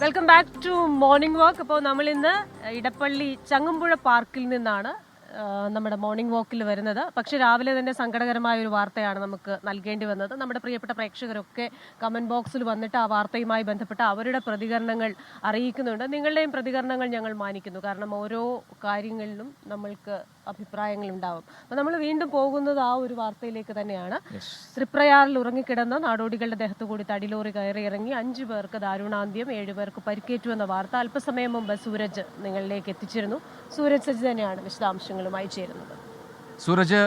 Welcome back to morning walk. അപ്പോൾ നമ്മൾ ഇന്ന് ഇടപ്പള്ളി ചങ്ങമ്പുഴ പാർക്കിൽ നിന്നാണ് നമ്മുടെ മോർണിംഗ് വാക്കിൽ വരുന്നത്. പക്ഷേ രാവിലെ തന്നെ സങ്കടകരമായ ഒരു വാർത്തയാണ് നമുക്ക് നൽകേണ്ടി വന്നത്. നമ്മുടെ പ്രിയപ്പെട്ട പ്രേക്ഷകരൊക്കെ കമൻറ്റ് ബോക്സിൽ വന്നിട്ട് ആ വാർത്തയുമായി ബന്ധപ്പെട്ട അവരുടെ പ്രതികരണങ്ങൾ അറിയിക്കുന്നുണ്ട്. നിങ്ങളുടെയും പ്രതികരണങ്ങൾ ഞങ്ങൾ മാനിക്കുന്നു. കാരണം ഓരോ കാര്യങ്ങളിലും നമ്മൾക്ക് അഭിപ്രായങ്ങൾ ഉണ്ടാവും. അപ്പോൾ നമ്മൾ വീണ്ടും പോകുന്നത് ആ ഒരു വാർത്തയിലേക്ക് തന്നെയാണ്. തൃപ്രയാറിൽ ഉറങ്ങിക്കിടന്ന നാടോടികളുടെ ദേഹത്ത് കൂടി തടിലോറി കയറി ഇറങ്ങി 5 പേർക്ക് ദാരുണാന്ത്യം, 7 പേർക്ക് പരിക്കേറ്റു എന്ന വാർത്ത അല്പസമയം മുമ്പ് സൂരജ് നിങ്ങളിലേക്ക് എത്തിച്ചിരുന്നു. സൂരജ് സജി തന്നെയാണ് വിശദാംശങ്ങളുമായി ചേരുന്നത്. സൂരജ്,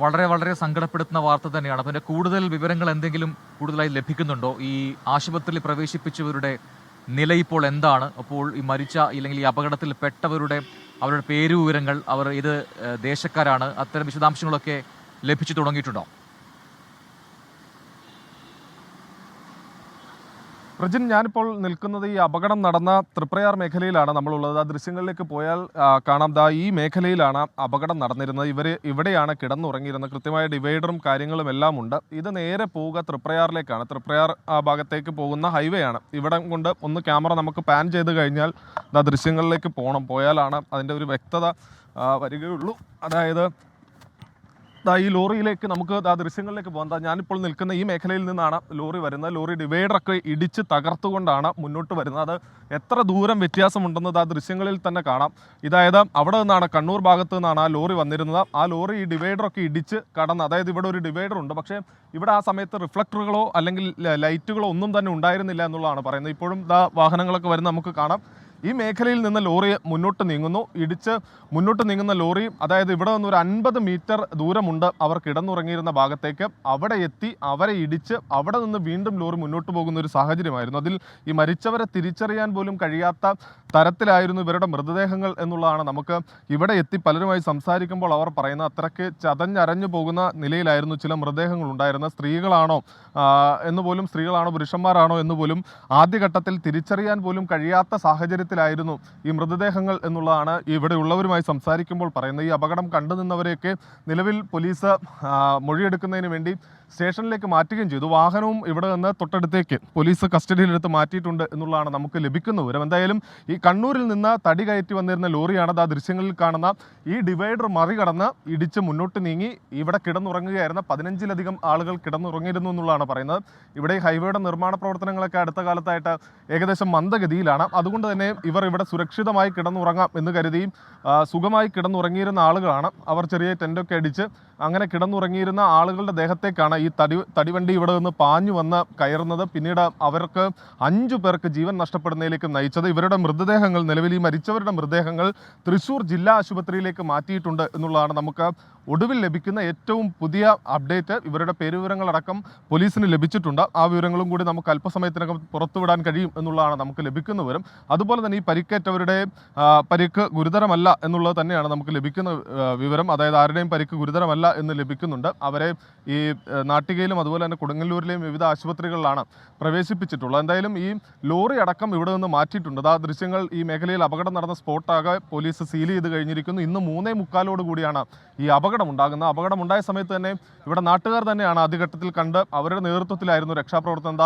വളരെ വളരെ സങ്കടപ്പെടുത്തുന്ന വാർത്ത തന്നെയാണ്. അതിന്റെ കൂടുതൽ വിവരങ്ങൾ എന്തെങ്കിലും കൂടുതലായി ലഭിക്കുന്നുണ്ടോ? ഈ ആശുപത്രിയിൽ പ്രവേശിപ്പിച്ചവരുടെ നില ഇപ്പോൾ എന്താണ്? അപ്പോൾ ഈ മരിച്ച ഇല്ലെങ്കിൽ ഈ അപകടത്തിൽ പെട്ടവരുടെ അവരുടെ പേര് വിവരങ്ങൾ, അവർ ഇത് ദേശക്കാരാണ്, അത്തരം വിശദാംശങ്ങളൊക്കെ ലഭിച്ചു തുടങ്ങിയിട്ടുണ്ടോ? പ്രജിൻ, ഞാനിപ്പോൾ നിൽക്കുന്നത് ഈ അപകടം നടന്ന തൃപ്രയാർ മേഖലയിലാണ് നമ്മളുള്ളത്. ആ ദൃശ്യങ്ങളിലേക്ക് പോയാൽ കാണാം, ഈ മേഖലയിലാണ് അപകടം നടന്നിരുന്നത്. ഇവിടെയാണ് കിടന്നുറങ്ങിയിരുന്നത്. കൃത്യമായ ഡിവൈഡറും കാര്യങ്ങളും എല്ലാം ഉണ്ട്. ഇത് നേരെ പോവുക തൃപ്രയാറിലേക്കാണ്. തൃപ്രയാർ ഭാഗത്തേക്ക് പോകുന്ന ഹൈവേ ആണ്. ഇവിടെ കൊണ്ട് ഒന്ന് ക്യാമറ നമുക്ക് പാൻ ചെയ്ത് കഴിഞ്ഞാൽ ദൃശ്യങ്ങളിലേക്ക് പോയാലാണ് അതിൻ്റെ ഒരു വ്യക്തത വരികയുള്ളൂ. അതായത് ഈ ലോറിയിലേക്ക് നമുക്ക് ദൃശ്യങ്ങളിലേക്ക് പോകാം. ഞാനിപ്പോൾ നിൽക്കുന്ന ഈ മേഖലയിൽ നിന്നാണ് ലോറി വരുന്നത്. ലോറി ഡിവൈഡറൊക്കെ ഇടിച്ച് തകർത്തുകൊണ്ടാണ് മുന്നോട്ട് വരുന്നത്. അത് എത്ര ദൂരം വ്യത്യാസമുണ്ടെന്നത് ആ ദൃശ്യങ്ങളിൽ തന്നെ കാണാം. ഇതായത് അവിടെ നിന്നാണ്, കണ്ണൂർ ഭാഗത്ത് നിന്നാണ് ആ ലോറി വന്നിരുന്നത്. ആ ലോറി ഈ ഡിവൈഡറൊക്കെ ഇടിച്ച് കടന്ന്, അതായത് ഇവിടെ ഒരു ഡിവൈഡർ ഉണ്ട്, പക്ഷേ ഇവിടെ ആ സമയത്ത് റിഫ്ലക്ടറുകളോ അല്ലെങ്കിൽ ലൈറ്റുകളോ ഒന്നും തന്നെ ഉണ്ടായിരുന്നില്ല എന്നുള്ളതാണ് പറയുന്നത്. ഇപ്പോഴും വാഹനങ്ങളൊക്കെ വരുന്ന നമുക്ക് കാണാം. ഈ മേഖലയിൽ നിന്ന് ലോറി മുന്നോട്ട് നീങ്ങുന്നു. ഇടിച്ച് മുന്നോട്ട് നീങ്ങുന്ന ലോറി, അതായത് ഇവിടെ നിന്ന് ഒരു 50 മീറ്റർ ദൂരമുണ്ട് അവർ കിടന്നുറങ്ങിയിരുന്ന ഭാഗത്തേക്ക്. അവിടെ എത്തി അവരെ ഇടിച്ച് അവിടെ നിന്ന് വീണ്ടും ലോറി മുന്നോട്ട് പോകുന്ന ഒരു സാഹചര്യമായിരുന്നു. അതിൽ ഈ മരിച്ചവരെ തിരിച്ചറിയാൻ പോലും കഴിയാത്ത തരത്തിലായിരുന്നു ഇവരുടെ മൃതദേഹങ്ങൾ എന്നുള്ളതാണ് നമുക്ക് ഇവിടെ എത്തി പലരുമായി സംസാരിക്കുമ്പോൾ അവർ പറയുന്നത്. അത്രയ്ക്ക് ചതഞ്ഞരഞ്ഞു പോകുന്ന നിലയിലായിരുന്നു ചില മൃതദേഹങ്ങൾ ഉണ്ടായിരുന്നത്. സ്ത്രീകളാണോ പുരുഷന്മാരാണോ എന്ന് പോലും ആദ്യഘട്ടത്തിൽ തിരിച്ചറിയാൻ പോലും കഴിയാത്ത സാഹചര്യത്തിലായിരുന്നു ഈ മൃതദേഹങ്ങൾ എന്നുള്ളതാണ് ഇവിടെ ഉള്ളവരുമായി സംസാരിക്കുമ്പോൾ പറയുന്നത്. ഈ അപകടം കണ്ടു നിന്നവരെയൊക്കെ നിലവിൽ പോലീസ് മൊഴിയെടുക്കുന്നതിന് വേണ്ടി സ്റ്റേഷനിലേക്ക് മാറ്റുകയും ചെയ്തു. വാഹനവും ഇവിടെ നിന്ന് തൊട്ടടുത്തേക്ക് പോലീസ് കസ്റ്റഡിയിലെടുത്ത് മാറ്റിയിട്ടുണ്ട് എന്നുള്ളതാണ് നമുക്ക് ലഭിക്കുന്ന വിവരം. എന്തായാലും ഈ കണ്ണൂരിൽ നിന്ന് തടി കയറ്റി വന്നിരുന്ന ലോറിയാണ് ആ ദൃശ്യങ്ങളിൽ കാണുന്ന ഈ ഡിവൈഡർ മറികടന്ന് ഇടിച്ച് മുന്നോട്ട് നീങ്ങി ഇവിടെ കിടന്നുറങ്ങുകയായിരുന്ന 15ലധികം ആളുകൾ കിടന്നുറങ്ങിയിരുന്നു എന്നുള്ളതാണ് പറയുന്നത്. ഇവിടെ ഈ ഹൈവേയുടെ നിർമ്മാണ പ്രവർത്തനങ്ങളൊക്കെ അടുത്ത കാലത്തായിട്ട് ഏകദേശം മന്ദഗതിയിലാണ്. അതുകൊണ്ട് തന്നെ ഇവർ ഇവിടെ സുരക്ഷിതമായി കിടന്നുറങ്ങാം എന്ന് കരുതിയും സുഖമായി കിടന്നുറങ്ങിയിരുന്ന ആളുകളാണ്. അവർ ചെറിയ ടെൻ്റൊക്കെ അടിച്ച് അങ്ങനെ കിടന്നുറങ്ങിയിരുന്ന ആളുകളുടെ ദേഹത്തേക്കാണ് ഈ തടിവണ്ടി ഇവിടെ നിന്ന് പാഞ്ഞു വന്ന് കയറുന്നത്. പിന്നീട് അവർക്ക് 5 പേർക്ക് ജീവൻ നഷ്ടപ്പെടുന്നതിലേക്ക് നയിച്ചത്. ഇവരുടെ മൃതദേഹങ്ങൾ, നിലവിൽ ഈ മരിച്ചവരുടെ മൃതദേഹങ്ങൾ തൃശ്ശൂർ ജില്ലാ ആശുപത്രിയിലേക്ക് മാറ്റിയിട്ടുണ്ട് എന്നുള്ളതാണ് നമുക്ക് ഒടുവിൽ ലഭിക്കുന്ന ഏറ്റവും പുതിയ അപ്ഡേറ്റ്. ഇവരുടെ പേരുവിവരങ്ങളടക്കം പോലീസിന് ലഭിച്ചിട്ടുണ്ട്. ആ വിവരങ്ങളും കൂടി നമുക്ക് അല്പസമയത്തിനകം പുറത്തുവിടാൻ കഴിയും എന്നുള്ളതാണ് നമുക്ക് ലഭിക്കുന്ന വിവരം. അതുപോലെ തന്നെ ഈ പരിക്കേറ്റവരുടെ പരിക്ക് ഗുരുതരമല്ല എന്നുള്ളത് തന്നെയാണ് നമുക്ക് ലഭിക്കുന്ന വിവരം. അതായത് ആരുടെയും പരിക്ക് ഗുരുതരമല്ല എന്ന് ലഭിക്കുന്നുണ്ട്. അവരെ ഈ നാട്ടികയിലും അതുപോലെ തന്നെ കൊടുങ്ങല്ലൂരിലെയും വിവിധ ആശുപത്രികളിലാണ് പ്രവേശിപ്പിച്ചിട്ടുള്ളത്. എന്തായാലും ഈ ലോറി അടക്കം ഇവിടെ നിന്ന് മാറ്റിയിട്ടുണ്ട്. ആ ദൃശ്യങ്ങൾ, ഈ മേഖലയിൽ അപകടം നടന്ന സ്പോട്ടാകെ പോലീസ് സീൽ ചെയ്ത് കഴിഞ്ഞിരിക്കുന്നു. ഇന്ന് 3:45 കൂടിയാണ് ഈ അപകടമുണ്ടാകുന്നത്. അപകടമുണ്ടായ സമയത്ത് തന്നെ ഇവിടെ നാട്ടുകാർ തന്നെയാണ് ആദ്യഘട്ടത്തിൽ കണ്ട് അവരുടെ നേതൃത്വത്തിലായിരുന്നു രക്ഷാപ്രവർത്തനം.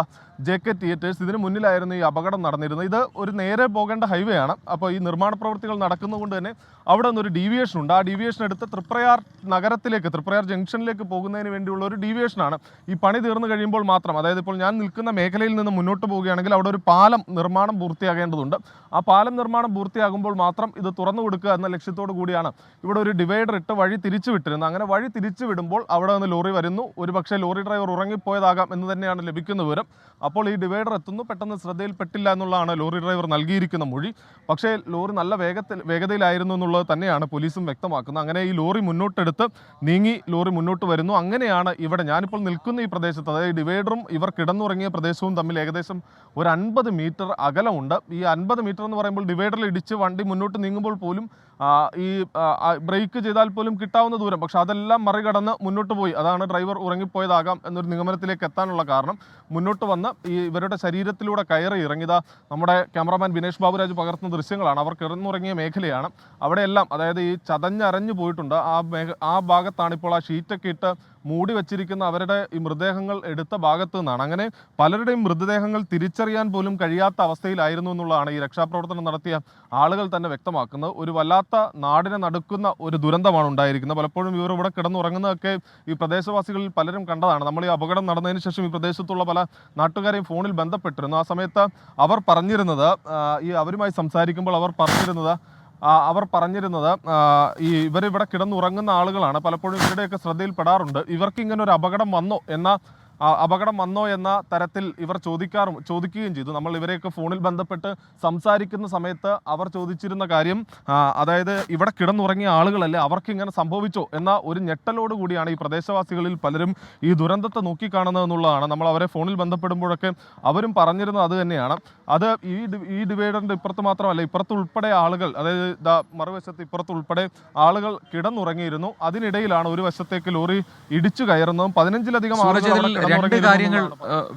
JK തിയേറ്റേഴ്സ്, ഇതിന് മുന്നിലായിരുന്നു ഈ അപകടം നടന്നിരുന്നത്. ഇത് ഒരു നേരെ പോകേണ്ട ഹൈവേ ആണ്. അപ്പോൾ ഈ നിർമ്മാണ പ്രവൃത്തികൾ നടക്കുന്നതുകൊണ്ട് തന്നെ അവിടെ നിന്നൊരു ഡീവിയേഷൻ ഉണ്ട്. ആ ഡീവിയേഷൻ എടുത്ത് തൃപ്രയാർ നഗരത്തിലേക്ക്, തൃപ്രയാർ ജംഗ്ഷനിലേക്ക് പോകുന്നതിന് വേണ്ടിയുള്ള ഒരു ഡീവിയേഷനാണ്. ഈ പണി തീർന്നു കഴിയുമ്പോൾ മാത്രം, അതായത് ഇപ്പോൾ ഞാൻ നിൽക്കുന്ന മേഖലയിൽ നിന്ന് മുന്നോട്ട് പോവുകയാണെങ്കിൽ അവിടെ ഒരു പാലം നിർമ്മാണം പൂർത്തിയാകേണ്ടതുണ്ട്. ആ പാലം നിർമ്മാണം പൂർത്തിയാകുമ്പോൾ മാത്രം ഇത് തുറന്നു കൊടുക്കുക എന്ന ലക്ഷ്യത്തോടു കൂടിയാണ് ഇവിടെ ഒരു ഡിവൈഡർ ഇട്ട് വഴി തിരിച്ചു വിട്ടിരുന്നത്. അങ്ങനെ വഴി തിരിച്ചു വിടുമ്പോൾ അവിടെ നിന്ന് ലോറി വരുന്നു. ഒരുപക്ഷെ ലോറി ഡ്രൈവർ ഉറങ്ങിപ്പോയതാകാം എന്ന് തന്നെയാണ് ലഭിക്കുന്ന വിവരം. അപ്പോൾ ഈ ഡിവൈഡർ എത്തുന്നു, പെട്ടെന്ന് ശ്രദ്ധയിൽപ്പെട്ടില്ല എന്നുള്ളതാണ് ലോറി ഡ്രൈവർ നൽകിയിരിക്കുന്ന മൊഴി. പക്ഷേ ലോറി നല്ല വേഗതയിലായിരുന്നു എന്നുള്ളത് തന്നെയാണ് പോലീസും വ്യക്തമാക്കുന്നത്. അങ്ങനെ ഈ ലോറി മുന്നോട്ടെടുത്ത് നീങ്ങി ലോറി മുന്നോട്ട് വരുന്നു. അങ്ങനെയാണ് ഇവിടെ ഞാനിപ്പോൾ നിൽക്കുന്ന ഈ പ്രദേശത്ത്, അതായത് ഡിവൈഡറും ഇവർ കിടന്നുറങ്ങിയ പ്രദേശവും തമ്മിൽ ഏകദേശം ഒരു 50 മീറ്റർ അകലമുണ്ട്. ഈ 50 മീറ്റർ എന്ന് പറയുമ്പോൾ ഡിവൈഡറിൽ ഇടിച്ച് വണ്ടി മുന്നോട്ട് നീങ്ങുമ്പോൾ പോലും ഈ ബ്രേക്ക് ചെയ്താൽ പോലും കിട്ടാവുന്ന ദൂരം, പക്ഷെ അതെല്ലാം മറികടന്ന് മുന്നോട്ട് പോയി. അതാണ് ഡ്രൈവർ ഉറങ്ങിപ്പോയതാകാം എന്നൊരു നിഗമനത്തിലേക്ക് എത്താനുള്ള കാരണം. മുന്നോട്ട് വന്ന് ഇവരുടെ ശരീരത്തിലൂടെ കയറി ഇറങ്ങിയതാ നമ്മുടെ ക്യാമറാമാൻ വിനേഷ് ബാബുരാജ് പകർത്തുന്ന ദൃശ്യങ്ങളാണ്. അവർ കിടന്നുറങ്ങിയ മേഖലയാണ്. അവിടെയെല്ലാം അതായത് ഈ ചതഞ്ഞരഞ്ഞു പോയിട്ടുണ്ട്. ആ ഭാഗത്താണ് ഇപ്പോൾ ആ ഷീറ്റൊക്കെ ഇട്ട് മൂടി വച്ചിരിക്കുന്ന അവരുടെ ഈ മൃതദേഹങ്ങൾ എടുത്ത ഭാഗത്തു നിന്നാണ്. അങ്ങനെ പലരുടെയും മൃതദേഹങ്ങൾ തിരിച്ചറിയാൻ പോലും കഴിയാത്ത അവസ്ഥയിലായിരുന്നു എന്നുള്ളതാണ് ഈ രക്ഷാപ്രവർത്തനം നടത്തിയ ആളുകൾ തന്നെ വ്യക്തമാക്കുന്നത്. ഒരു വല്ലാത്ത നാടിനെ നടുക്കുന്ന ഒരു ദുരന്തമാണ് ഉണ്ടായിരിക്കുന്നത്. പലപ്പോഴും ഇവർ ഇവിടെ കിടന്നുറങ്ങുന്നതൊക്കെ ഈ പ്രദേശവാസികളിൽ പലരും കണ്ടതാണ്. നമ്മൾ ഈ അപകടം നടന്നതിന് ശേഷം ഈ പ്രദേശത്തുള്ള പല നാട്ടുകാരെയും ഫോണിൽ ബന്ധപ്പെട്ടിരുന്നു. ആ സമയത്ത് അവർ പറഞ്ഞിരുന്നത്, അവരുമായി സംസാരിക്കുമ്പോൾ അവർ പറഞ്ഞിരുന്നത് ഇവരിവിടെ കിടന്നുറങ്ങുന്ന ആളുകളാണ്. പലപ്പോഴും ഇവരുടെയൊക്കെ ശ്രദ്ധയിൽപ്പെടാറുണ്ട്. ഇവർക്ക് ഇങ്ങനെ ഒരു അപകടം വന്നോ എന്ന തരത്തിൽ ഇവർ ചോദിക്കുകയും ചെയ്തു. നമ്മൾ ഇവരെയൊക്കെ ഫോണിൽ ബന്ധപ്പെട്ട് സംസാരിക്കുന്ന സമയത്ത് അവർ ചോദിച്ചിരുന്ന കാര്യം, അതായത് ഇവിടെ കിടന്നുറങ്ങിയ ആളുകളല്ലേ, അവർക്ക് ഇങ്ങനെ സംഭവിച്ചോ എന്ന ഒരു ഞെട്ടലോട് കൂടിയാണ് ഈ പ്രദേശവാസികളിൽ പലരും ഈ ദുരന്തത്തെ നോക്കിക്കാണുന്നത് എന്നുള്ളതാണ്. നമ്മൾ അവരെ ഫോണിൽ ബന്ധപ്പെടുമ്പോഴൊക്കെ അവരും പറഞ്ഞിരുന്നത് അത് തന്നെയാണ്. അത് ഈ ഡിവൈഡറിന്റെ ഇപ്പുറത്ത് മാത്രമല്ല, ഇപ്പുറത്ത് ഉൾപ്പെടെ ആളുകൾ, അതായത് മറുവശത്ത് ഇപ്പുറത്ത് ഉൾപ്പെടെ ആളുകൾ കിടന്നുറങ്ങിയിരുന്നു. അതിനിടയിലാണ് ഒരു വശത്തേക്ക് ലോറി ഇടിച്ചു കയറുന്നതും 15-ലധികം ആളുകൾ. രണ്ട് കാര്യങ്ങൾ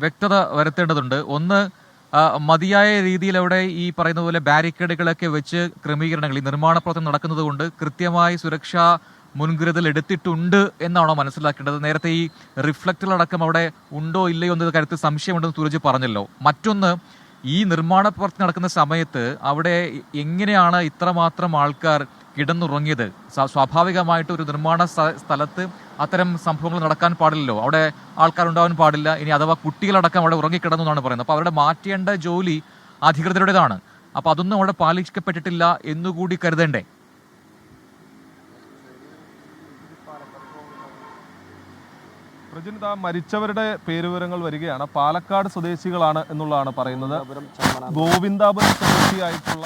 വ്യക്തത വരുത്തേണ്ടതുണ്ട്. ഒന്ന്, മതിയായ രീതിയിൽ അവിടെ ഈ പറയുന്ന പോലെ ബാരിക്കേഡുകളൊക്കെ വെച്ച് ക്രമീകരണങ്ങൾ, ഈ നിർമ്മാണ പ്രവർത്തനം നടക്കുന്നത് കൊണ്ട് കൃത്യമായി സുരക്ഷാ മുൻകരുതൽ എടുത്തിട്ടുണ്ട് എന്നാണോ മനസ്സിലാക്കേണ്ടത്? നേരത്തെ ഈ റിഫ്ലക്ടറുകളടക്കം അവിടെ ഉണ്ടോ ഇല്ലയോ എന്ന കാര്യത്തിൽ സംശയമുണ്ടെന്ന് സൂരജ് പറഞ്ഞല്ലോ. മറ്റൊന്ന്, ഈ നിർമ്മാണ പ്രവർത്തനം നടക്കുന്ന സമയത്ത് അവിടെ എങ്ങനെയാണ് ഇത്രമാത്രം ആൾക്കാർ കിടന്നുറങ്ങിയത്? സ്വാഭാവികമായിട്ട് ഒരു നിർമ്മാണ സ്ഥലത്ത് അത്തരം സംഭവങ്ങൾ നടക്കാൻ പാടില്ലല്ലോ. അവിടെ ആൾക്കാരുണ്ടാവാൻ പാടില്ല. ഇനി അഥവാ കുട്ടികളടക്കം അവിടെ ഉറങ്ങിക്കിടന്നു എന്നാണ് പറയുന്നത്. അപ്പോൾ അവരുടെ മാറ്റേണ്ട ജോലി അധികൃതരുടേതാണ്. അപ്പോൾ അതൊന്നും അവിടെ പാലിക്കപ്പെട്ടിട്ടില്ല എന്നുകൂടി കരുതണ്ടേ? മരിച്ചവരുടെ പേരുവിവരങ്ങൾ വരികയാണ്. പാലക്കാട് സ്വദേശികളാണ് എന്നുള്ളതാണ് പറയുന്നത്. ഗോവിന്ദാപുരം സ്വദേശിയായിട്ടുള്ള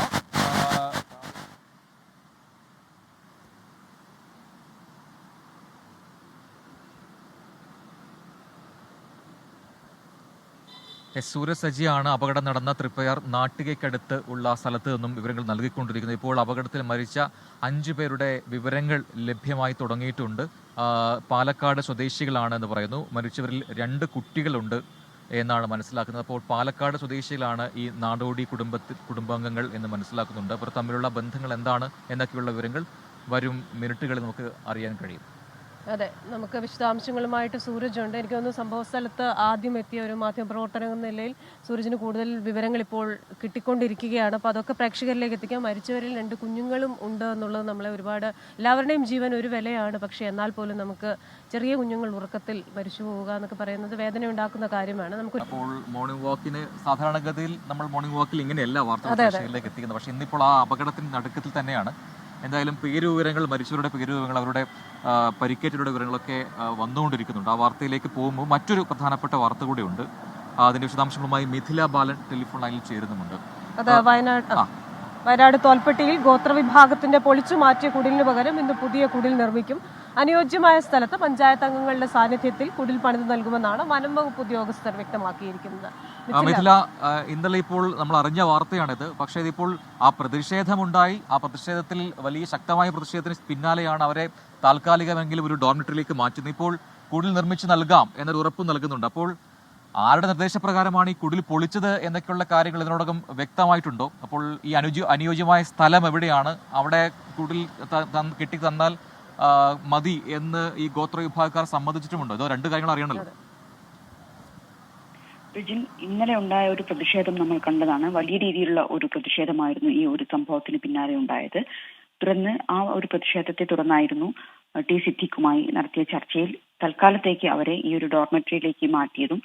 സൂരജ് സജിയാണ് അപകടം നടന്ന തൃപ്പയാർ നാട്ടികയ്ക്കടുത്ത് ഉള്ള സ്ഥലത്ത് നിന്നും വിവരങ്ങൾ നൽകിക്കൊണ്ടിരിക്കുന്നത്. ഇപ്പോൾ അപകടത്തിൽ മരിച്ച 5 പേരുടെ വിവരങ്ങൾ ലഭ്യമായി തുടങ്ങിയിട്ടുണ്ട്. പാലക്കാട് സ്വദേശികളാണ് എന്ന് പറയുന്നു. മരിച്ചവരിൽ 2 കുട്ടികളുണ്ട് എന്നാണ് മനസ്സിലാക്കുന്നത്. അപ്പോൾ പാലക്കാട് സ്വദേശികളാണ് ഈ നാടോടി കുടുംബാംഗങ്ങൾ എന്ന് മനസ്സിലാക്കുന്നുണ്ട്. അവർ തമ്മിലുള്ള ബന്ധങ്ങൾ എന്താണ് എന്നൊക്കെയുള്ള വിവരങ്ങൾ വരും മിനിറ്റുകളിൽ നമുക്ക് അറിയാൻ കഴിയും. അതെ, നമുക്ക് വിശദാംശങ്ങളുമായിട്ട് സൂരജ് ഉണ്ട്. എനിക്ക് തോന്നുന്നു സംഭവ സ്ഥലത്ത് ആദ്യം എത്തിയ ഒരു മാധ്യമപ്രവർത്തകൻ എന്ന നിലയിൽ സൂരജിന് കൂടുതൽ വിവരങ്ങൾ ഇപ്പോൾ കിട്ടിക്കൊണ്ടിരിക്കുകയാണ്. അപ്പോൾ അതൊക്കെ പ്രേക്ഷകരിലേക്ക് എത്തിക്കാം. മരിച്ചവരിൽ 2 കുഞ്ഞുങ്ങളും ഉണ്ട് എന്നുള്ളത് നമ്മളെ ഒരുപാട്, എല്ലാവരുടെയും ജീവൻ ഒരു വിലയാണ്. പക്ഷേ എന്നാൽ പോലും നമുക്ക് ചെറിയ കുഞ്ഞുങ്ങൾ ഉറക്കത്തിൽ മരിച്ചു പോവുക എന്നൊക്കെ പറയുന്നത് വേദന ഉണ്ടാക്കുന്ന കാര്യമാണ്. നമുക്ക് അപ്പോൾ മോർണിംഗ് വാക്കിന് സാധാരണഗതിയിൽ നമ്മൾ മോർണിംഗ് വാക്കിൽ ഇങ്ങനെയല്ല വാർത്തകളിലേക്ക് എത്തിക്കുന്നത്. പക്ഷേ ഇന്നിപ്പോൾ ആ അപകടത്തിന്റെ നടുക്കത്തിൽ തന്നെയാണ്. എന്തായാലും പേരുവിവരങ്ങൾ, മരിച്ചവരുടെ പേരുവിവരങ്ങൾ, അവരുടെ പരിക്കേറ്റവരുടെ വിവരങ്ങളൊക്കെ വന്നുകൊണ്ടിരിക്കുന്നുണ്ട്. ആ വാർത്തയിലേക്ക് പോകുമ്പോൾ മറ്റൊരു പ്രധാനപ്പെട്ട വാർത്ത കൂടിയുണ്ട്. അതിന്റെ വിശദാംശങ്ങളുമായി മിഥില ബാലൻ ടെലിഫോൺ ലൈനിൽ ചേരുന്നുമുണ്ട്. അതെ, വയനാട് തോൽപ്പെട്ടിയിൽ ഗോത്രവിഭാഗത്തിന്റെ പൊളിച്ചു മാറ്റിയ കുടിലിന് പകരം ഇന്ന് പുതിയ കുടിൽ നിർമ്മിക്കും. അനുയോജ്യമായ സ്ഥലത്ത് പഞ്ചായത്ത് അംഗങ്ങളുടെ സാന്നിധ്യത്തിൽ കുടിൽ പണിത് നൽകുമെന്നാണ് വനം വകുപ്പ് ഉദ്യോഗസ്ഥർ വ്യക്തമാക്കിയിരിക്കുന്നത്. മിഥില, ഇന്നലെ ഇപ്പോൾ നമ്മൾ അറിഞ്ഞ വാർത്തയാണിത്. പക്ഷേ ഇതിപ്പോൾ ആ പ്രതിഷേധമുണ്ടായി. ആ പ്രതിഷേധത്തിൽ വലിയ ശക്തമായ പ്രതിഷേധത്തിന് പിന്നാലെയാണ് അവരെ താൽക്കാലികമെങ്കിലും ഒരു ഡോർമിറ്ററിയിലേക്ക് മാറ്റുന്നത്. ഇപ്പോൾ കുടിൽ നിർമ്മിച്ച് നൽകാം എന്നൊരു ഉറപ്പ് നൽകുന്നുണ്ട്. അപ്പോൾ ആരുടെ നിർദ്ദേശപ്രകാരമാണ് ഈ കുടിൽ പൊളിച്ചത് എന്നൊക്കെയുള്ള കാര്യങ്ങൾ ഇതിനോടകം വ്യക്തമായിട്ടുണ്ടോ? അപ്പോൾ ഈ അനുയോജ്യമായ സ്ഥലം എവിടെയാണ്? അവിടെ കുടിൽ കെട്ടി തന്നാൽ മതി എന്ന് ഈ ഗോത്ര വിഭാഗക്കാർ സമ്മതിച്ചിട്ടുമുണ്ടോ? ഇതോ 2 കാര്യങ്ങൾ അറിയണല്ലോ. ഇന്നലെ ഉണ്ടായ ഒരു പ്രതിഷേധം നമ്മൾ കണ്ടതാണ്. വലിയ രീതിയിലുള്ള ഒരു പ്രതിഷേധമായിരുന്നു ഈ ഒരു സംഭവത്തിന് പിന്നാലെ ഉണ്ടായത്. തുടർന്ന് ആ ഒരു പ്രതിഷേധത്തെ തുടർന്നായിരുന്നു ടി സിദ്ദീഖുമായി നടത്തിയ ചർച്ചയിൽ തൽക്കാലത്തേക്ക് അവരെ ഈ ഒരു ഡോർമെട്രിയിലേക്ക് മാറ്റിയതും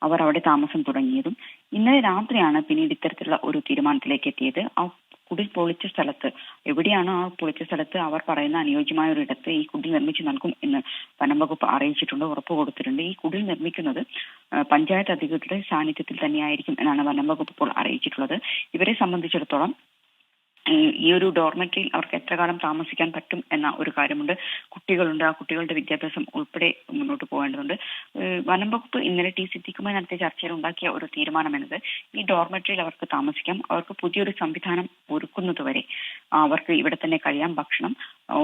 അവർ അവിടെ താമസം തുടങ്ങിയതും. ഇന്നലെ രാത്രിയാണ് പിന്നീട് ഇത്തരത്തിലുള്ള ഒരു തീരുമാനത്തിലേക്ക് എത്തിയത്. ആ കുടിൽ പൊളിച്ച സ്ഥലത്ത്, എവിടെയാണ് ആ പൊളിച്ച സ്ഥലത്ത് അവർ പറയുന്ന അനുയോജ്യമായ ഒരു ഇടത്ത് ഈ കുടിൽ നിർമ്മിച്ച് നൽകും എന്ന് വനം വകുപ്പ് അറിയിച്ചിട്ടുണ്ട്, ഉറപ്പ് കൊടുത്തിട്ടുണ്ട്. ഈ കുടിൽ നിർമ്മിക്കുന്നത് പഞ്ചായത്ത് അധികൃതരുടെ സാന്നിധ്യത്തിൽ തന്നെയായിരിക്കും എന്നാണ് വനം വകുപ്പ് ഇപ്പോൾ അറിയിച്ചിട്ടുള്ളത്. ഇവരെ സംബന്ധിച്ചിടത്തോളം ഈ ഒരു ഡോർമെറ്ററിയിൽ അവർക്ക് എത്ര കാലം താമസിക്കാൻ പറ്റും എന്ന ഒരു കാര്യമുണ്ട്. കുട്ടികളുണ്ട്, ആ കുട്ടികളുടെ വിദ്യാഭ്യാസം ഉൾപ്പെടെ മുന്നോട്ട് പോകേണ്ടതുണ്ട്. വനം വകുപ്പ് ഇന്നലെ ടി സിദ്ദീഖുമായി നടത്തിയ ചർച്ചയിൽ ഉണ്ടാക്കിയ ഒരു തീരുമാനം എന്നത് ഈ ഡോർമെറ്ററിയിൽ അവർക്ക് താമസിക്കാം, അവർക്ക് പുതിയൊരു സംവിധാനം ഒരുക്കുന്നതുവരെ അവർക്ക് ഇവിടെ തന്നെ കഴിയാം, ഭക്ഷണം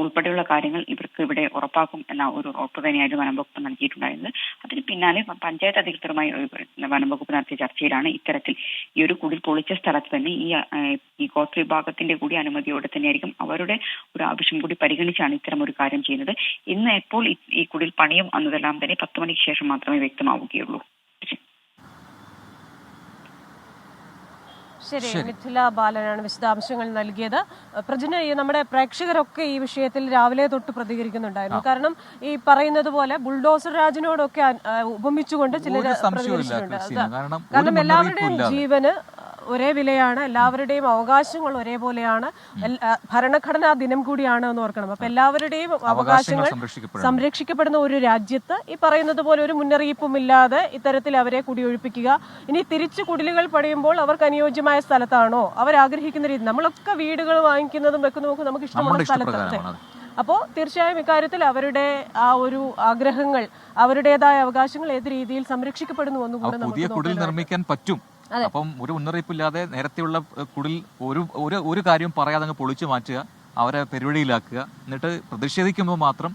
ഉൾപ്പെടെയുള്ള കാര്യങ്ങൾ ഇവർക്ക് ഇവിടെ ഉറപ്പാക്കും എന്ന ഒരു ഉറപ്പ് തന്നെയായിരുന്നു വനം വകുപ്പ് നൽകിയിട്ടുണ്ടായിരുന്നത്. അതിന് പിന്നാലെ പഞ്ചായത്ത് അധികൃതരുമായി വനം വകുപ്പ് നടത്തിയ ചർച്ചയിലാണ് ഇത്തരത്തിൽ ഈ ഒരു കുടിൽ പൊളിച്ച സ്ഥലത്ത് തന്നെ ഈ ഗോത്ര വിഭാഗത്തിന്റെ കൂടി അനുമതിയോടെ തന്നെയായിരിക്കും അവരുടെ ഒരു ആവശ്യം കൂടി പരിഗണിച്ചാണ് ഇത്തരം ഒരു കാര്യം ചെയ്യുന്നത്. ഇന്ന് എപ്പോൾ ഈ കുടിൽ പണിയും എന്നതെല്ലാം തന്നെ 10 മണിക്ക് ശേഷം മാത്രമേ വ്യക്തമാവുകയുള്ളൂ. ശരി, മിഥില ബാലനാണ് വിശദാംശങ്ങൾ നൽകിയത്. പ്രജിന, നമ്മുടെ പ്രേക്ഷകരൊക്കെ ഈ വിഷയത്തിൽ രാവിലെ തൊട്ട് പ്രതികരിക്കുന്നുണ്ടായിരുന്നു. കാരണം ഈ പറയുന്നത് പോലെ ബുൾഡോസർ രാജിനോടൊക്കെ ഉപമിച്ചുകൊണ്ട് ചിലർ പ്രതികരിച്ചിട്ടുണ്ട്. കാരണം എല്ലാവരുടെയും ജീവന് ഒരേ വിലയാണ്, എല്ലാവരുടെയും അവകാശങ്ങൾ ഒരേപോലെയാണ്, ഭരണഘടനാ ദിനം കൂടിയാണ് എന്ന് ഓർക്കണം. അപ്പൊ എല്ലാവരുടെയും അവകാശങ്ങൾ സംരക്ഷിക്കപ്പെടുന്ന ഒരു രാജ്യത്ത് ഈ പറയുന്നത് പോലെ ഒരു മുന്നറിയിപ്പും ഇല്ലാതെ ഇത്തരത്തിൽ അവരെ കുടിയൊഴിപ്പിക്കുക, ഇനി തിരിച്ചു കുടിലുകൾ പണിയുമ്പോൾ അവർക്ക് അനുയോജ്യമായ സ്ഥലത്താണോ അവർ ആഗ്രഹിക്കുന്ന രീതി, നമ്മളൊക്കെ വീടുകൾ വാങ്ങിക്കുന്നതും വെക്കുന്നതും നമുക്ക് ഇഷ്ടമുള്ള സ്ഥലത്താണ്. അപ്പോൾ തീർച്ചയായും ഇക്കാര്യത്തിൽ അവരുടെ ആ ഒരു ആഗ്രഹങ്ങൾ, അവരുടേതായ അവകാശങ്ങൾ ഏത് രീതിയിൽ സംരക്ഷിക്കപ്പെടുന്നു എന്നുകൂടെ പുതിയ കുടിൽ നിർമ്മിക്കാൻ പറ്റും. അപ്പം ഒരു മുന്നറിയിപ്പില്ലാതെ നേരത്തെയുള്ള കുടിൽ ഒരു കാര്യം പറയാതെ അങ്ങ് പൊളിച്ചു മാറ്റുക, അവരെ പെരുവഴിയിലാക്കുക, എന്നിട്ട് പ്രതിഷേധിക്കുമ്പോൾ മാത്രം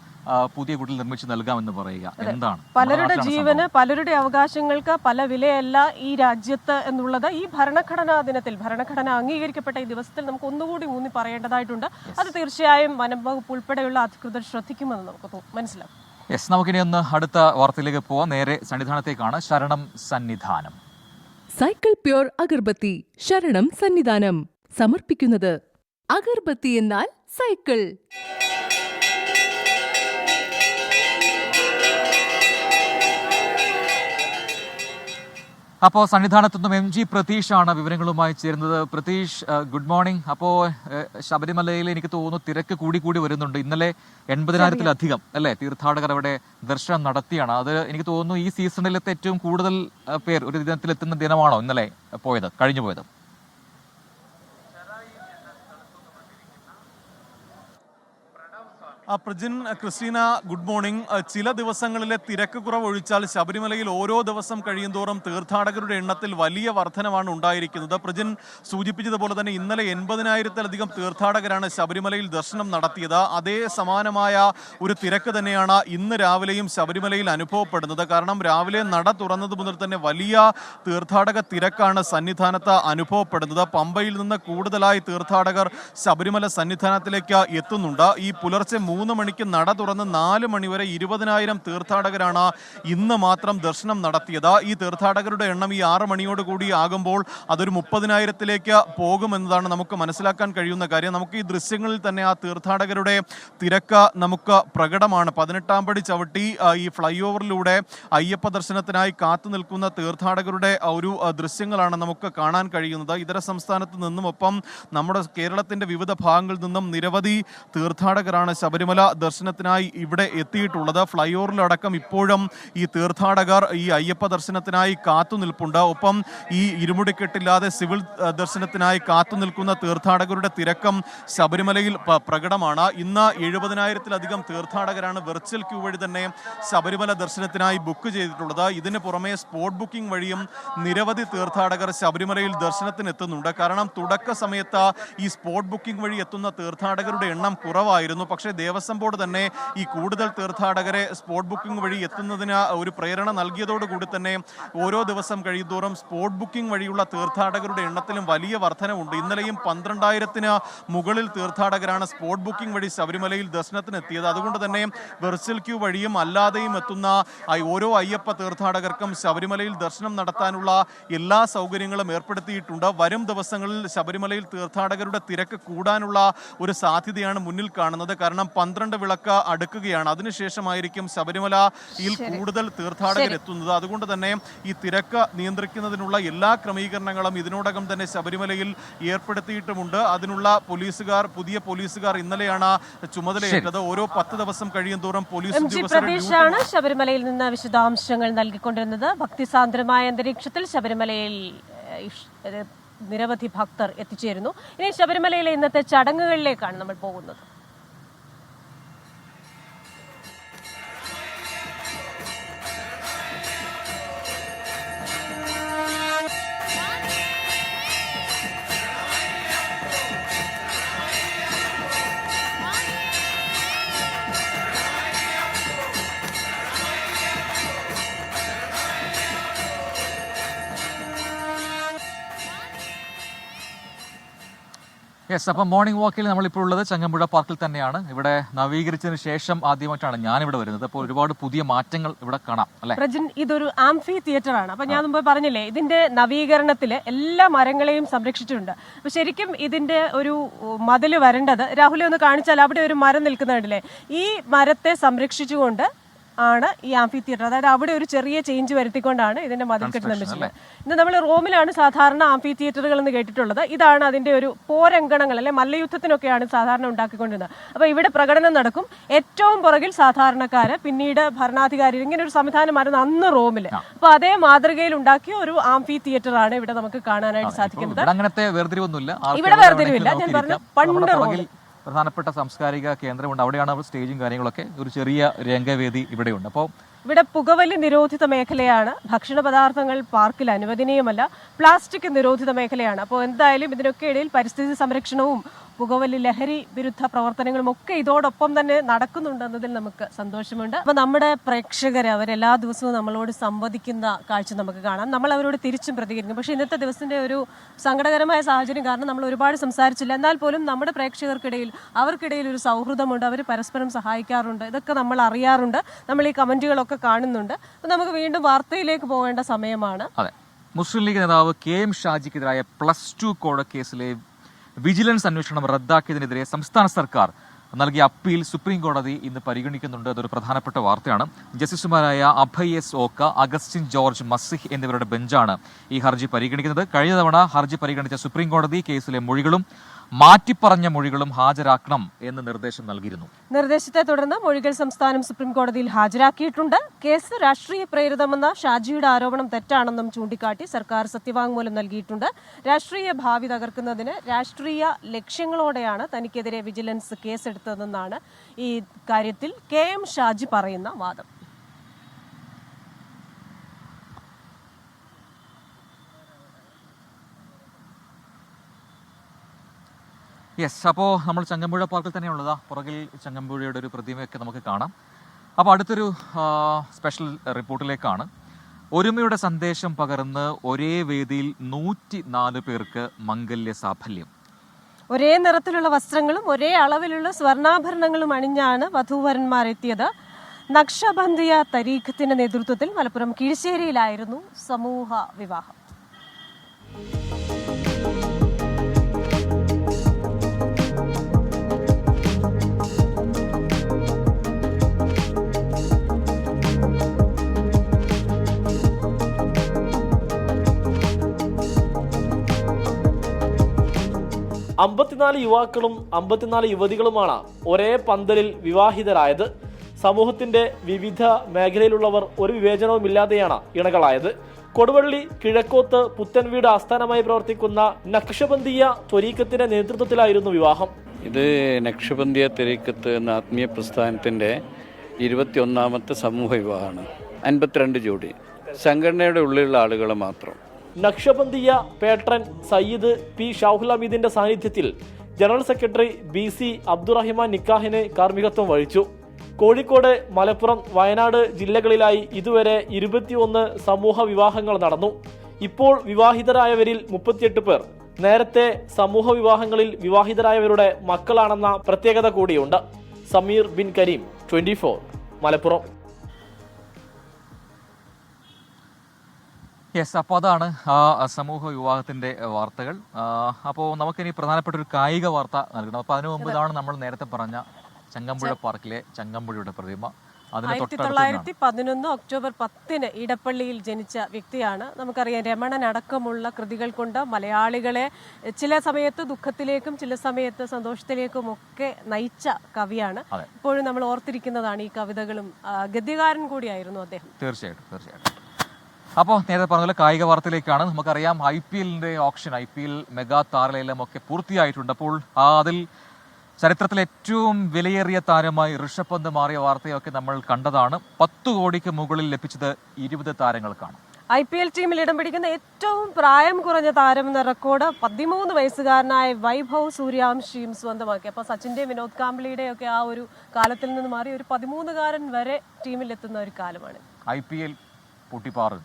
പുതിയ കുടിൽ നിർമ്മിച്ച് നൽകാമെന്ന് പറയുക. എന്താണ് പലരുടെ ജീവന്, പലരുടെ അവകാശങ്ങൾക്ക് പല വിലയല്ല ഈ രാജ്യത്ത് എന്നുള്ളത് ഈ ഭരണഘടനാ ദിനത്തിൽ, ഭരണഘടന അംഗീകരിക്കപ്പെട്ട ഈ ദിവസത്തിൽ നമുക്ക് ഒന്നുകൂടി ഊന്നി പറയേണ്ടതായിട്ടുണ്ട്. അത് തീർച്ചയായും വനം വകുപ്പ് ഉൾപ്പെടെയുള്ള അധികൃതർ ശ്രദ്ധിക്കുമെന്ന് നമുക്ക് മനസ്സിലാവും. യെസ്, നമുക്കിനി ഒന്ന് അടുത്ത വാർത്തയിലേക്ക് പോവാം. നേരെ സന്നിധാനത്തേക്കാണ്. ശരണം സന്നിധാനം. സൈക്കിൾ പ്യൂർ അഗർബത്തി ശരണം സന്നിധാനം സമർപ്പിക്കുന്നത് അഗർബത്തി എന്നാൽ സൈക്കിൾ. അപ്പോൾ സന്നിധാനത്തുനിന്നും MG പ്രതീഷാണ് വിവരങ്ങളുമായി ചേരുന്നത്. Pratheesh, good morning. അപ്പോൾ ശബരിമലയിൽ എനിക്ക് തോന്നുന്നു തിരക്ക് കൂടി വരുന്നുണ്ട്. ഇന്നലെ 80,000-ത്തിലധികം അല്ലേ തീർത്ഥാടകർ അവിടെ ദർശനം നടത്തിയാണ്. അത് എനിക്ക് തോന്നുന്നു ഈ സീസണിലത്തെ ഏറ്റവും കൂടുതൽ പേർ ഒരു ദിനത്തിലെത്തുന്ന ദിനമാണോ ഇന്നലെ കഴിഞ്ഞു പോയത്? Prajin, Christina, good morning. ചില ദിവസങ്ങളിലെ തിരക്ക് കുറവ് ഒഴിച്ചാൽ ശബരിമലയിൽ ഓരോ ദിവസം കഴിയുന്തോറും തീർത്ഥാടകരുടെ എണ്ണത്തിൽ വലിയ വർധനമാണ് ഉണ്ടായിരിക്കുന്നത്. പ്രജിൻ സൂചിപ്പിച്ചതുപോലെ തന്നെ ഇന്നലെ 80,000-ത്തിലധികം തീർത്ഥാടകരാണ് ശബരിമലയിൽ ദർശനം നടത്തിയത്. അതേ സമാനമായ ഒരു തിരക്ക് തന്നെയാണ് ഇന്ന് രാവിലെയും ശബരിമലയിൽ അനുഭവപ്പെടുന്നത്. കാരണം രാവിലെ നട തുറന്നത് മുതൽ തന്നെ വലിയ തീർത്ഥാടക തിരക്കാണ് സന്നിധാനത്ത് അനുഭവപ്പെടുന്നത്. പമ്പയിൽ നിന്ന് കൂടുതലായി തീർത്ഥാടകർ ശബരിമല സന്നിധാനത്തിലേക്ക് എത്തുന്നുണ്ട്. ഈ പുലർച്ചെ 3 മണിക്ക് നട തുറന്ന് 4 മണിവരെ 20,000 തീർത്ഥാടകരാണ് ഇന്ന് മാത്രം ദർശനം നടത്തിയത്. ഈ തീർത്ഥാടകരുടെ എണ്ണം ഈ 6 മണിയോടുകൂടി ആകുമ്പോൾ അതൊരു 30,000-ത്തിലേക്ക് പോകുമെന്നതാണ് നമുക്ക് മനസ്സിലാക്കാൻ കഴിയുന്ന കാര്യം. നമുക്ക് ഈ ദൃശ്യങ്ങളിൽ തന്നെ ആ തീർത്ഥാടകരുടെ തിരക്ക് നമുക്ക് പ്രകടമാണ്. 18-ാം പടി ചവിട്ടി ഈ ഫ്ലൈ ഓവറിലൂടെ അയ്യപ്പ ദർശനത്തിനായി കാത്തു നിൽക്കുന്ന തീർത്ഥാടകരുടെ ഒരു ദൃശ്യങ്ങളാണ് നമുക്ക് കാണാൻ കഴിയുന്നത്. ഇതര സംസ്ഥാനത്ത് നിന്നും ഒപ്പം നമ്മുടെ കേരളത്തിന്റെ വിവിധ ഭാഗങ്ങളിൽ നിന്നും നിരവധി തീർത്ഥാടകരാണ് ശബരിമല ദർശനത്തിനായി ഇവിടെ എത്തിയിട്ടുള്ളത്. ഫ്ലൈ ഓവറിലടക്കം ഇപ്പോഴും ഈ തീർത്ഥാടകർ ഈ അയ്യപ്പ ദർശനത്തിനായി കാത്തു നിൽപ്പുണ്ട്. ഒപ്പം ഈ ഇരുമുടിക്കെട്ടില്ലാതെ സിവിൽ ദർശനത്തിനായി കാത്തു നിൽക്കുന്ന തീർത്ഥാടകരുടെ തിരക്കം ശബരിമലയിൽ പ്രകടമാണ്. ഇന്ന് 70,000-ത്തിലധികം തീർത്ഥാടകരാണ് വെർച്വൽ ക്യൂ വഴി തന്നെ ശബരിമല ദർശനത്തിനായി ബുക്ക് ചെയ്തിട്ടുള്ളത്. ഇതിന് പുറമെ സ്പോട്ട് ബുക്കിംഗ് വഴിയും നിരവധി തീർത്ഥാടകർ ശബരിമലയിൽ ദർശനത്തിന് എത്തുന്നുണ്ട്. കാരണം തുടക്ക സമയത്ത് ഈ സ്പോട്ട് ബുക്കിംഗ് വഴി എത്തുന്ന തീർത്ഥാടകരുടെ എണ്ണം കുറവായിരുന്നു. പക്ഷേ ദേവസ്വം ബോർഡ് തന്നെ ഈ കൂടുതൽ തീർത്ഥാടകരെ സ്പോട്ട് ബുക്കിംഗ് വഴി എത്തുന്നതിന് ഒരു പ്രേരണ നൽകിയതോടുകൂടി തന്നെ ഓരോ ദിവസം കഴിയുന്തോറും സ്പോട്ട് ബുക്കിംഗ് വഴിയുള്ള തീർത്ഥാടകരുടെ എണ്ണത്തിലും വലിയ വർധനവുണ്ട്. ഇന്നലെയും 12,000-ത്തിന് മുകളിൽ തീർത്ഥാടകരാണ് സ്പോട്ട് ബുക്കിംഗ് വഴി ശബരിമലയിൽ ദർശനത്തിനെത്തിയത്. അതുകൊണ്ട് തന്നെ വെർച്വൽ ക്യൂ വഴിയും അല്ലാതെയും എത്തുന്ന ഓരോ അയ്യപ്പ തീർത്ഥാടകർക്കും ശബരിമലയിൽ ദർശനം നടത്താനുള്ള എല്ലാ സൗകര്യങ്ങളും ഏർപ്പെടുത്തിയിട്ടുണ്ട്. വരും ദിവസങ്ങളിൽ ശബരിമലയിൽ തീർത്ഥാടകരുടെ തിരക്ക് കൂടാനുള്ള ഒരു സാധ്യതയാണ് മുന്നിൽ കാണുന്നത്. കാരണം 12 വിളക്ക് അടുക്കുകയാണ്. അതിനുശേഷമായിരിക്കും ശബരിമലയിൽ കൂടുതൽ തീർത്ഥാടകർ എത്തുന്നത്. അതുകൊണ്ട് തന്നെ ഈ തിരക്ക് നിയന്ത്രിക്കുന്നതിനുള്ള എല്ലാ ക്രമീകരണങ്ങളും ഇതിനോടകം തന്നെ ശബരിമലയിൽ ഏർപ്പെടുത്തിയിട്ടുമുണ്ട്. അതിനുള്ള പുതിയ പോലീസുകാർ ഇന്നലെയാണ് ചുമതലയേറ്റത്. ഓരോ 10 ദിവസം കഴിയും തോറും പോലീസ് ഉദ്യോഗസ്ഥരാണ് ശബരിമലയിൽ നിന്ന് വിശദാംശങ്ങൾ നൽകിക്കൊണ്ടിരുന്നത്. ഭക്തിസാന്ദ്രമായ അന്തരീക്ഷത്തിൽ ശബരിമലയിൽ നിരവധി ഭക്തർ എത്തിച്ചേരുന്നു. ഇനി ശബരിമലയിലെ ഇന്നത്തെ ചടങ്ങുകളിലേക്കാണ് നമ്മൾ പോകുന്നത്. യെസ്, അപ്പം മോർണിംഗ് വാക്കിൽ നമ്മളിപ്പോൾ ഉള്ളത് ചങ്ങമ്പുഴ പാർക്കിൽ തന്നെയാണ്. ഇവിടെ നവീകരിച്ചതിന് ശേഷം ആദ്യമായിട്ടാണ് ഞാനിവിടെ വരുന്നത്. അപ്പോൾ ഒരുപാട് പുതിയ മാറ്റങ്ങൾ ഇവിടെ കാണാം അല്ലെ പ്രജിൻ, ഇതൊരു ആംഫി തിയേറ്റർ ആണ്. അപ്പൊ ഞാൻ മുമ്പ് പറഞ്ഞില്ലേ, ഇതിന്റെ നവീകരണത്തില് എല്ലാ മരങ്ങളെയും സംരക്ഷിച്ചിട്ടുണ്ട്. അപ്പൊ ശരിക്കും ഇതിന്റെ ഒരു മതില് വരേണ്ടത്, രാഹുലെ ഒന്ന് കാണിച്ചാൽ അവിടെ ഒരു മരം നിൽക്കുന്നുണ്ടല്ലേ, ഈ മരത്തെ സംരക്ഷിച്ചുകൊണ്ട് ആണ് ഈ ആംഫി തിയേറ്റർ, അതായത് അവിടെ ഒരു ചെറിയ ചേഞ്ച് വരുത്തിക്കൊണ്ടാണ് ഇതിന്റെ മതിൽക്കെട്ട് നിർമ്മിച്ചത്. ഇന്ന് നമ്മൾ റോമിലാണ് സാധാരണ ആംഫി തിയേറ്ററുകൾ എന്ന് കേട്ടിട്ടുള്ളത്. ഇതാണ് അതിന്റെ ഒരു പോരങ്കണങ്ങൾ, അല്ലെ മല്ലയുദ്ധത്തിനൊക്കെയാണ് സാധാരണ ഉണ്ടാക്കിക്കൊണ്ടിരുന്നത്. അപ്പൊ ഇവിടെ പ്രകടനം നടക്കും. ഏറ്റവും പുറകിൽ സാധാരണക്കാര്, പിന്നീട് ഭരണാധികാരി, ഇങ്ങനെ ഒരു സംവിധാനമായിരുന്നു അന്ന് റോമില്. അപ്പൊ അതേ മാതൃകയിൽ ഉണ്ടാക്കിയ ഒരു ആംഫി തിയേറ്റർ ആണ് ഇവിടെ നമുക്ക് കാണാനായിട്ട് സാധിക്കുന്നത്. അങ്ങനത്തെ വേർതിരിവൊന്നുമില്ല, ഇവിടെ വേർതിരിവില്ല. ഞാൻ പറഞ്ഞു പണ്ട് റോമിൽ പ്രധാനപ്പെട്ട സാംസ്കാരിക കേന്ദ്രമുണ്ട്, അവിടെയാണ് സ്റ്റേജും കാര്യങ്ങളൊക്കെ, ഒരു ചെറിയ രംഗവേദി ഇവിടെയുണ്ട്. അപ്പോൾ ഇവിടെ പുകവലി നിരോധിത മേഖലയാണ്. ഭക്ഷണ പദാർത്ഥങ്ങൾ പാർക്കിൽ അനുവദനീയമല്ല. പ്ലാസ്റ്റിക് നിരോധിത മേഖലയാണ്. അപ്പോൾ എന്തായാലും ഇതിനൊക്കെ ഇടയിൽ പരിസ്ഥിതി സംരക്ഷണവും പുകവലി, ലഹരി വിരുദ്ധ പ്രവർത്തനങ്ങളും ഒക്കെ ഇതോടൊപ്പം തന്നെ നടക്കുന്നുണ്ടെന്നതിൽ നമുക്ക് സന്തോഷമുണ്ട്. അപ്പൊ നമ്മുടെ പ്രേക്ഷകർ അവരെല്ലാ ദിവസവും നമ്മളോട് സംവദിക്കുന്ന കാഴ്ച നമുക്ക് കാണാം. നമ്മൾ അവരോട് തിരിച്ചും പ്രതികരിക്കും. പക്ഷെ ഇന്നത്തെ ദിവസത്തിന്റെ ഒരു സങ്കടകരമായ സാഹചര്യം കാരണം നമ്മൾ ഒരുപാട് സംസാരിച്ചില്ല. എന്നാൽ പോലും നമ്മുടെ പ്രേക്ഷകർക്കിടയിൽ അവർക്കിടയിൽ ഒരു സൗഹൃദമുണ്ട്. അവർ പരസ്പരം സഹായിക്കാറുണ്ട്. ഇതൊക്കെ നമ്മൾ അറിയാറുണ്ട്. നമ്മൾ ഈ കമന്റുകളൊക്കെ കാണുന്നുണ്ട്. അപ്പൊ നമുക്ക് വീണ്ടും വാർത്തയിലേക്ക് പോകേണ്ട സമയമാണ്. അതെ, മുസ്ലിം ലീഗ് നേതാവ് KM ഷാജിക്കെതിരായ +2 കോഴക്കേസിലെ വിജിലൻസ് അന്വേഷണം റദ്ദാക്കിയതിനെതിരെ സംസ്ഥാന സർക്കാർ നൽകിയ അപ്പീൽ സുപ്രീം കോടതി ഇന്ന് പരിഗണിക്കുന്നുണ്ട്. അതൊരു പ്രധാനപ്പെട്ട വാർത്തയാണ്. ജസ്റ്റിസുമാരായ അഭയ് S. ഓക്ക, അഗസ്റ്റിൻ ജോർജ് മസിഹ് എന്നിവരുടെ ബെഞ്ചാണ് ഈ ഹർജി പരിഗണിക്കുന്നത്. കഴിഞ്ഞ തവണ ഹർജി പരിഗണിച്ച സുപ്രീം കോടതി കേസിലെ മൊഴികളും മാറ്റിപ്പറഞ്ഞ മൊഴികളും ഹാജരാക്കണം എന്ന് നിർദ്ദേശം നൽകിയിരുന്നു. നിർദ്ദേശത്തെ തുടർന്ന് മൊഴികൾ സംസ്ഥാനം സുപ്രീം കോടതിയിൽ ഹാജരാക്കിയിട്ടുണ്ട്. കേസ് രാഷ്ട്രീയ പ്രേരിതമെന്ന ഷാജിയുടെ ആരോപണം തെറ്റാണെന്നും ചൂണ്ടിക്കാട്ടി സർക്കാർ സത്യവാങ്മൂലം നൽകിയിട്ടുണ്ട്. രാഷ്ട്രീയ ഭാവി തകർക്കുന്നതിന് രാഷ്ട്രീയ ലക്ഷ്യങ്ങളോടെയാണ് തനിക്കെതിരെ വിജിലൻസ് കേസെടുത്തതെന്നാണ് ഈ കാര്യത്തിൽ KM ഷാജി പറയുന്ന വാദം. യെസ്, അപ്പോൾ നമ്മൾ ചങ്ങമ്പുഴ പാർക്കിൽ തന്നെയുള്ളതാ. പുറകിൽ ചങ്ങമ്പുഴയുടെ ഒരു പ്രതിമയൊക്കെ നമുക്ക് കാണാം. അപ്പോൾ അടുത്തൊരു സ്പെഷ്യൽ റിപ്പോർട്ടിലേക്കാണ്. ഒരുമയുടെ സന്ദേശം പകർന്ന് ഒരേ വേദിയിൽ 104 പേർക്ക് മംഗല്യ സാഫല്യം. ഒരേ നിറത്തിലുള്ള വസ്ത്രങ്ങളും ഒരേ അളവിലുള്ള സ്വർണ്ണാഭരണങ്ങളും അണിഞ്ഞാണ് വധൂവരന്മാരെത്തിയത്. നക്ഷബന്ദിയ തരീഖത്തിന്റെ നേതൃത്വത്തിൽ മലപ്പുറം കീഴ്ശ്ശേരിയിലായിരുന്നു സമൂഹ വിവാഹം. അമ്പത്തിനാല് യുവാക്കളും 54 യുവതികളുമാണ് ഒരേ പന്തലിൽ വിവാഹിതരായത്. സമൂഹത്തിന്റെ വിവിധ മേഖലയിലുള്ളവർ ഒരു വിവേചനവുമില്ലാതെയാണ് ഇണകളായത്. കൊടുവള്ളി കിഴക്കോത്ത് പുത്തൻവീട് ആസ്ഥാനമായി പ്രവർത്തിക്കുന്ന നക്ഷബന്ദിയ ത്വരീഖത്തിന്റെ നേതൃത്വത്തിലായിരുന്നു വിവാഹം. ഇത് നക്ഷബന്ദിയ ത്വരീഖത്ത് എന്ന ആത്മീയ പ്രസ്ഥാനത്തിന്റെ 21ാമത്തെ സമൂഹ വിവാഹമാണ്. 52 ജോഡി സംഘടനയുടെ ഉള്ളിലുള്ള ആളുകൾ മാത്രം. നക്ഷബന്ദിയ പേട്രൻ സയ്യിദ് P. ഷാഹുൽ ഹമീദിന്റെ സാന്നിധ്യത്തിൽ ജനറൽ സെക്രട്ടറി BC അബ്ദുറഹിമാൻ നിക്കാഹിന് കാർമ്മികത്വം വഹിച്ചു. കോഴിക്കോട്, മലപ്പുറം, വയനാട് ജില്ലകളിലായി ഇതുവരെ 21 സമൂഹ വിവാഹങ്ങൾ നടന്നു. ഇപ്പോൾ വിവാഹിതരായവരിൽ 38 പേർ നേരത്തെ സമൂഹ വിവാഹങ്ങളിൽ വിവാഹിതരായവരുടെ മക്കളാണെന്ന പ്രത്യേകത കൂടിയുണ്ട്. സമീർ ബിൻ കരീം, 24, മലപ്പുറം. യെസ്, അപ്പോൾ അതാണ് ആ സമൂഹ വിവാഹത്തിന്റെ വാർത്തകൾ. അപ്പോൾ നമുക്കിനി പ്രധാനപ്പെട്ട ഒരു കായിക വാർത്ത നൽകണം. അപ്പോൾ അതിനു മുമ്പ് ഇതാണ് നമ്മൾ നേരത്തെ പറഞ്ഞ ചങ്ങമ്പുഴ പാർക്കിലെ ചങ്ങമ്പുഴയുടെ പ്രതിമ. 1911 ഒക്ടോബർ 10 ഇടപ്പള്ളിയിൽ ജനിച്ച വ്യക്തിയാണ്. നമുക്കറിയാം, രമണൻ അടക്കമുള്ള കൃതികൾ കൊണ്ട് മലയാളികളെ ചില സമയത്ത് ദുഃഖത്തിലേക്കും ചില സമയത്ത് സന്തോഷത്തിലേക്കും ഒക്കെ നയിച്ച കവിയാണ്. ഇപ്പോഴും നമ്മൾ ഓർത്തിരിക്കുന്നതാണ് ഈ കവിതകളും. ഗദ്യകാരൻ കൂടിയായിരുന്നു അദ്ദേഹം. തീർച്ചയായിട്ടും. അപ്പോൾ നേരത്തെ പറഞ്ഞ പോലെ കായിക വാർത്തയിലേക്കാണ്. നമുക്കറിയാം IPL ഓപ്ഷൻ, IPL മെഗാ താരലേലം ഒക്കെ പൂർത്തിയായിട്ടുണ്ട്. അപ്പോൾ അതിൽ ചരിത്രത്തിലെ ഏറ്റവും വിലയേറിയ താരമായി ഋഷഭ് പന്ത് മാറിയ വാർത്തയൊക്കെ നമ്മൾ കണ്ടതാണ്. 10 കോടിക്ക് മുകളിൽ ലഭിച്ചത് 20 താരങ്ങൾക്കാണ്. IPL ടീമിൽ ഇടം പിടിക്കുന്ന ഏറ്റവും പ്രായം കുറഞ്ഞ താരം എന്ന റെക്കോർഡ് 13 വയസ്സുകാരനായ വൈഭവ് സൂര്യവംശിയും സ്വന്തമാക്കി. അപ്പോൾ സച്ചിന്റെയും വിനോദ് കാംബ്ലിയുടെയും ഒക്കെ ആ ഒരു കാലത്തിൽ നിന്ന് മാറി ഒരു 13കാരൻ വരെ ടീമിൽ എത്തുന്ന ഒരു കാലമാണ്. IPL പൊട്ടിപ്പാറ്.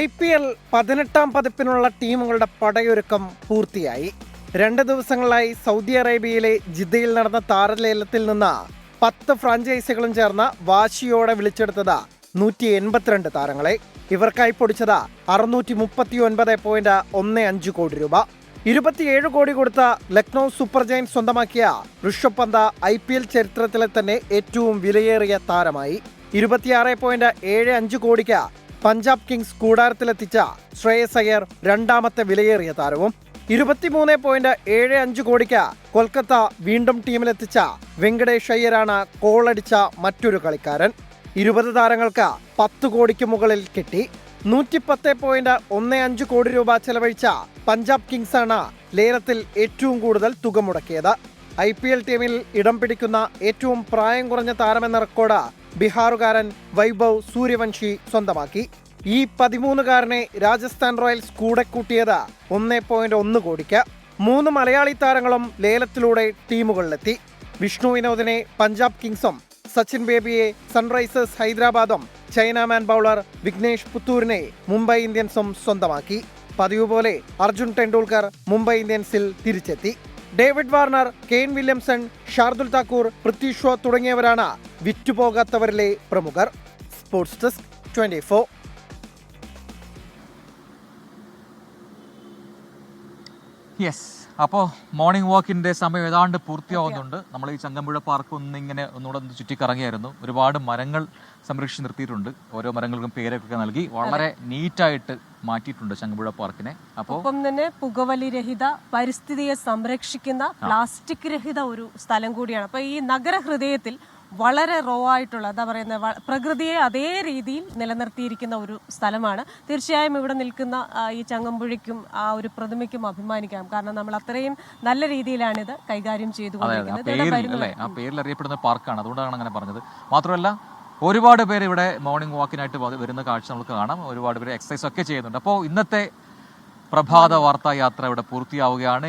IPL 18ാം പതിപ്പിനുള്ള ടീമുകളുടെ പടയൊരുക്കം പൂർത്തിയായി. 2 ദിവസങ്ങളായി സൗദി അറേബ്യയിലെ ജിദ്ദയിൽ നടന്ന താരലേലത്തിൽ നിന്ന് 10 ഫ്രാഞ്ചൈസികളും ചേർന്ന് വാശിയോടെ വിളിച്ചെടുത്തത് 182 താരങ്ങളെ. ഇവർക്കായി പൊടിച്ചത് 639.15 കോടി രൂപ. 27 കോടി കൊടുത്ത ലക്നൗ സൂപ്പർ ജയൻസ് സ്വന്തമാക്കിയ ഋഷഭ് പന്ത് IPL ചരിത്രത്തിലെ തന്നെ ഏറ്റവും വിലയേറിയ താരമായി. 26.75 കോടിക്ക് പഞ്ചാബ് കിങ്സ് കൂടാരത്തിലെത്തിച്ച ശ്രേയസ് അയ്യർ രണ്ടാമത്തെ വിലയേറിയ താരവും. 23.75 കോടിക്ക് കൊൽക്കത്ത വീണ്ടും ടീമിലെത്തിച്ച വെങ്കടേഷ് അയ്യരാണ് കോളടിച്ച മറ്റൊരു കളിക്കാരൻ. 20 താരങ്ങൾക്ക് 10 കോടിക്ക് മുകളിൽ കിട്ടി. 110.15 കോടി രൂപ ചെലവഴിച്ച പഞ്ചാബ് കിങ്സാണ് ലേലത്തിൽ ഏറ്റവും കൂടുതൽ തുക മുടക്കിയത്. IPL ടീമിൽ ഇടം പിടിക്കുന്ന ഏറ്റവും പ്രായം കുറഞ്ഞ താരമെന്ന റെക്കോർഡ് ബീഹാറുകാരൻ വൈഭവ് സൂര്യവംശി സ്വന്തമാക്കി. ഈ 13കാരനെ രാജസ്ഥാൻ റോയൽസ് കൂടെ കൂട്ടിയത് 1.1 കോടിക്ക്. 3 മലയാളി താരങ്ങളും ലേലത്തിലൂടെ ടീമുകളിലെത്തി. വിഷ്ണു വിനോദിനെ പഞ്ചാബ് കിങ്സും സച്ചിൻ ബേബിയെ സൺറൈസേഴ്സ് ഹൈദരാബാദും ചൈനാമാൻ ബൗളർ വിഘ്നേഷ് പുത്തൂരിനെ മുംബൈ ഇന്ത്യൻസും സ്വന്തമാക്കി. പതിവ് പോലെ അർജുൻ ടെണ്ടുൽക്കർ മുംബൈ ഇന്ത്യൻസിൽ തിരിച്ചെത്തി. David Warner, Kane Williamson, Shardul Thakur, Prithvi Shaw തുടങ്ങിയവരാണ് വിറ്റുപോകാത്തവരിലെ പ്രമുഖർ. Sports desk 24. യെസ്, അപ്പോൾ മോർണിംഗ് വാക്കിന്റെ സമയം ഏതാണ്ട് പൂർത്തിയാവുന്നുണ്ട്. നമ്മൾ ഈ ചങ്ങമ്പുഴ പാർക്ക് ഒന്നുകൂടെ ചുറ്റിക്കറങ്ങിയായിരുന്നു. ഒരുപാട് മരങ്ങൾ സംരക്ഷിച്ച് നിർത്തിയിട്ടുണ്ട്. ഓരോ മരങ്ങൾക്കും പേരൊക്കെ നൽകി വളരെ നീറ്റായിട്ട് മാറ്റിയിട്ടുണ്ട് ചങ്ങമ്പുഴ പാർക്കിനെ. അപ്പോൾ ഒപ്പം തന്നെ പുകവലി രഹിത, പരിസ്ഥിതിയെ സംരക്ഷിക്കുന്ന, പ്ലാസ്റ്റിക് രഹിത ഒരു സ്ഥലം കൂടിയാണ്. അപ്പോൾ ഈ നഗരഹൃദയത്തിൽ വളരെ റോ ആയിട്ടുള്ള, എന്താ പറയുന്നത്, പ്രകൃതിയെ അതേ രീതിയിൽ നിലനിർത്തിയിരിക്കുന്ന ഒരു സ്ഥലമാണ്. തീർച്ചയായും ഇവിടെ നിൽക്കുന്ന ഈ ചങ്ങമ്പുഴയ്ക്കും ആ ഒരു പ്രതിമയ്ക്കും അഭിമാനിക്കാം. കാരണം നമ്മൾ അത്രയും നല്ല രീതിയിലാണിത് കൈകാര്യം ചെയ്തുകൊണ്ടിരിക്കുന്നത്. ആ പേരിൽ അറിയപ്പെടുന്ന പാർക്കാണ്, അതുകൊണ്ടാണ് അങ്ങനെ പറഞ്ഞത്. മാത്രമല്ല ഒരുപാട് പേര് ഇവിടെ മോർണിംഗ് വാക്കിനായിട്ട് വരുന്ന കാഴ്ച നമുക്ക് കാണാം. ഒരുപാട് പേര് എക്സസൈസ് ഒക്കെ ചെയ്യുന്നുണ്ട്. അപ്പോൾ ഇന്നത്തെ പ്രഭാത വാർത്താ യാത്ര ഇവിടെ പൂർത്തിയാവുകയാണ്.